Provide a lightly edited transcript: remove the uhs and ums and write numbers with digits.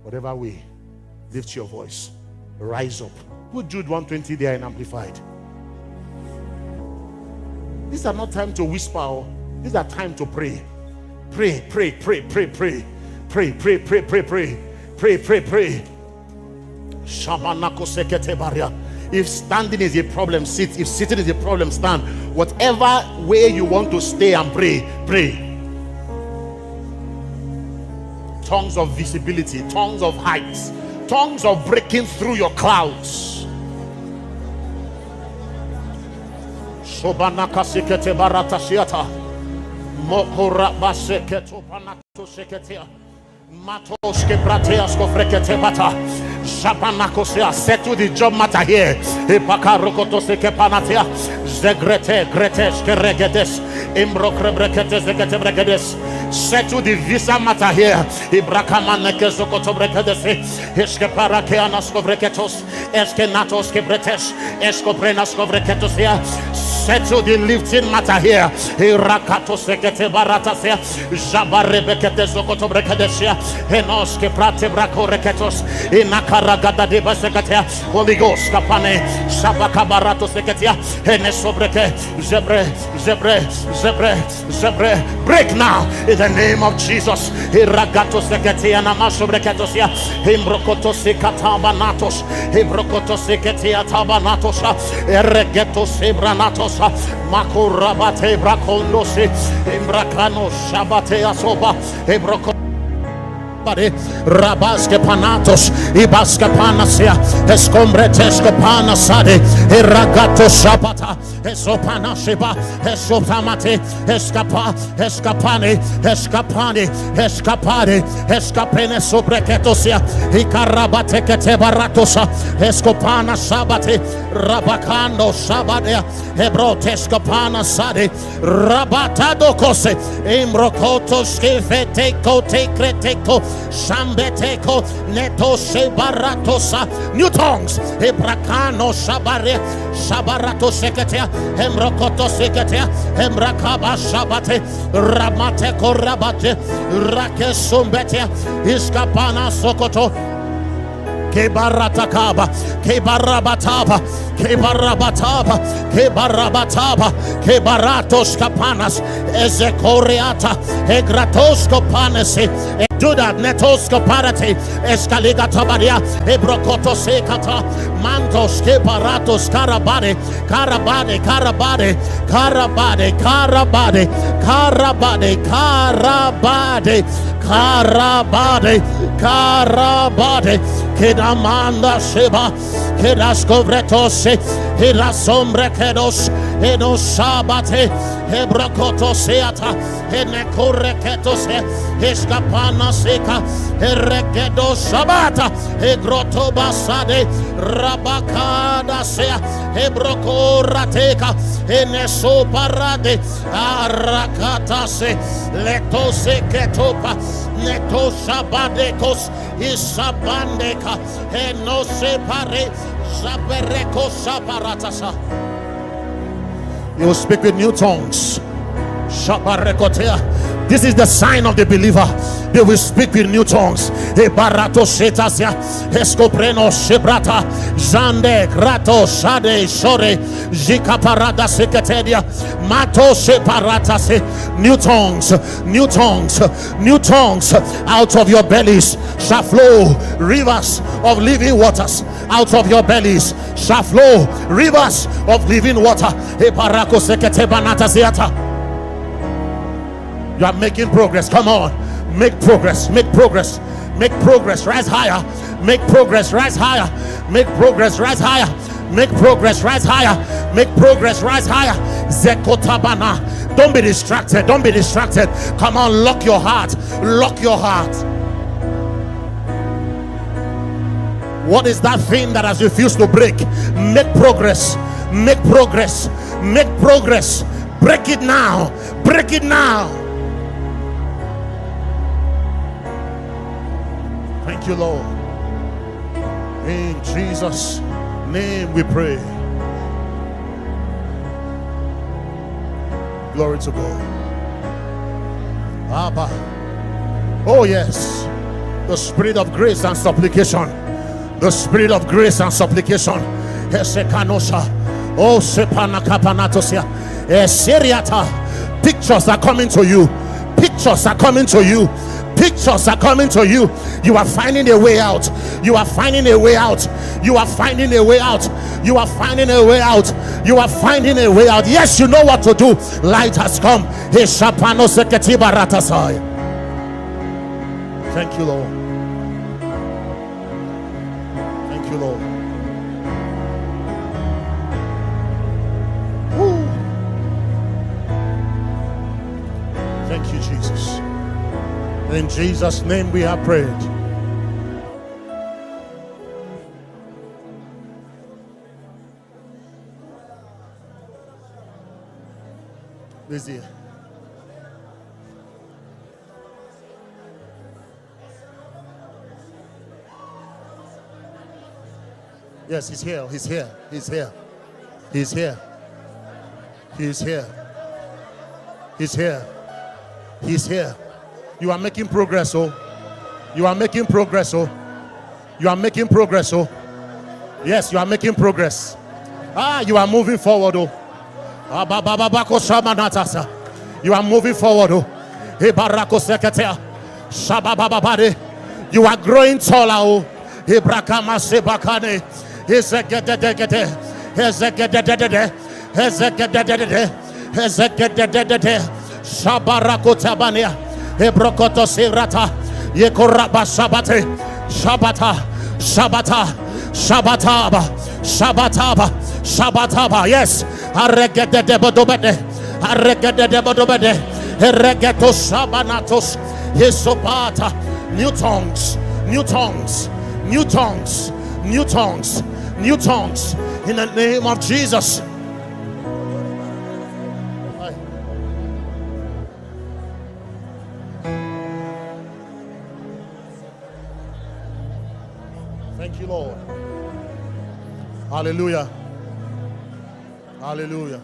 Whatever way, lift your voice. Rise up. Put Jude 120 there and amplified. These are not time to whisper. These are time to pray. Pray, pray, pray, pray, pray. Pray, pray, pray, pray, pray. Pray, pray, pray. Shabanako sekete baria. If standing is a problem, sit. If sitting is a problem, stand. Whatever way you want to stay and pray, pray. Tongues of visibility, tongues of heights, tongues of breaking through your clouds. Shobanaka sekete barata shiata. Mokora baseketo panato seketea. Matos ke prateas ko frekete bata. Shabanakosea, settle the job matter here. Ipakarokoto seke panatea. Zegrete gretes ke regedes. Imbrokre brekete zekete bregedes. Settle the visa matter here. Ibrakamaneke zokoto bregedes. Eske parakeanas ko breketos. Eske natos ke bretes. Esko prenas ko breketos here. Settle the lifting matter here. Irakato sekete barata sea. Jabarebekete zokoto bregedes here. Enos ke prate brako reketos. Inakaragada de basekatea. Holy Ghost kapane. Shabakabarato seketea. Enesobreke. Zebre. Break now in the name of Jesus. Iragato seketea namasobreketosia. Imbrokoto sekatabanatos. Imbrokoto seketea tabanatos. Eregeto sebranatos. Makurabate brakondosi. Imbrakano shabatea soba. Ibroko Rabaske panatos, Ibaska panasia, Escombretesco panasade, Iragato sapata, Esopanasiba, Esopamate, Escapa, Escapane, Escapene sobreketosia, Icarabate baratosa, Escopana sabate, Rabacando sabadea, Ebrotescopana sade, Rabatado cose, Imbrocotos kefeteco tecreteco. Shambeteko neto sebaratosa. New tongues. Hebrakano shabare shabarato seketea. Hemrokoto seketea. Hemrakaba shabate. Ramate korabate. Rakesumbetea. Iskapana sokoto. Kebaratakaba, Kebarabataba, Kebarabataba, Kebarabataba, Kebaratos kapanas, Ezekoriata, Egratos kopanesi. Do that netosko parate escaliga tabaria ebrokoto sekata mantos kebaratos karabade karabade karabade karabade karabade karabade karabade karabade karabade kedamanda sheba kedaskovretose elasombre kedos edos sabate ebrokoto seata enekoreketose escapana seka eregedo sabata egroto basade rabakada sea ebroko rateka eneso parade arakata se letose ketopa neto sabadekos isabandeka eno separe sabereko sabaratasa. You will speak with new tongues. This is the sign of the believer. They will speak with new tongues. Ebarato setasia, escopreno sebrata, zande grato sade sore, zikaparada seketedia, mato separata se. New tongues, new tongues, new tongues. Out of your bellies shall flow rivers of living waters. Out of your bellies shall flow rivers of living water. Eparako sekete banata seata. You are making progress. Come on. Make progress. Make progress. Make progress. Rise higher. Make progress. Rise higher. Make progress. Rise higher. Make progress. Rise higher. Make progress. Rise higher. Zekotabana. Don't be distracted. Don't be distracted. Come on. Lock your heart. Lock your heart. What is that thing that has refused to break? Make progress. Make progress. Make progress. Break it now. Break it now. Thank you, Lord. In Jesus' name we pray. Glory to God. Abba. Oh yes. The spirit of grace and supplication. The spirit of grace and supplication. Oh, pictures are coming to you. Pictures are coming to you. Pictures are coming to you. You are finding a way out. You are finding a way out. You are finding a way out. You are finding a way out. You are finding a way out. Yes, you know what to do. Light has come. Thank you, Lord. Thank you, Lord. Woo. Thank you, Jesus. In Jesus' name we have prayed. Who's here? Yes, he's here. He's here. He's here. He's here. He's here. He's here. He's here. You are making progress, oh. You are making progress, oh. You are making progress, oh. Yes, you are making progress. You are moving forward, oh. You are moving forward, oh. You are growing taller, oh. Ebrokoto Sevrata Yekoraba Shabate Shabata Shabata Shabataba Shabataba Shabataba. Yes, Aregede Debodobede Aregede Debodobede Eregeto Shabanatos Yesopata. New tongues, new tongues, new tongues, new tongues, new tongues in the name of Jesus. Thank you, Lord. Hallelujah. Hallelujah.